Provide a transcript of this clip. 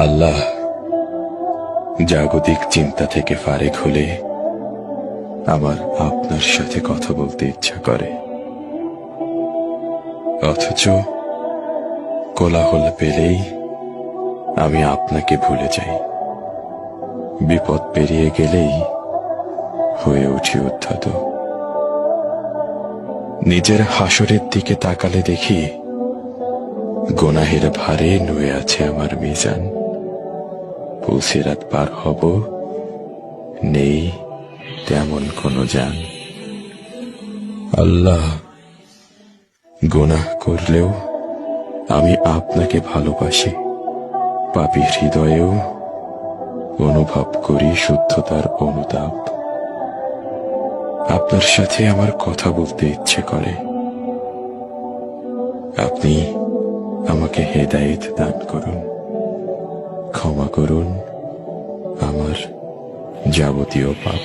আল্লাহ, জাগতিক চিন্তা থেকে ফারেক হলে আমার আপনার সাথে কথা বলতে ইচ্ছা করে, অথচ কোলাহল পেলেই আমি আপনাকে ভুলে যাই। বিপদ পেরিয়ে গেলেই হয়ে উঠি উদ্ধত। নিজের হাসরের দিকে তাকালে দেখি গুনাহের ভারে নুয়ে আছে আমার মিজান। পুলসিরাত পার হব, নেই তেমন কোনো জান। আল্লাহ, গুনাহ করলেও আমি আপনাকে ভালোবাসি। পাপী হৃদয়েও অনুভব করি শুদ্ধতার অনুতাপ। আপনার সাথে আমার কথা বলতে ইচ্ছে করে। আপনি আমাকে হেদায়েত দান করুন, ক্ষমা করুন আমার যাবতীয় পাপ।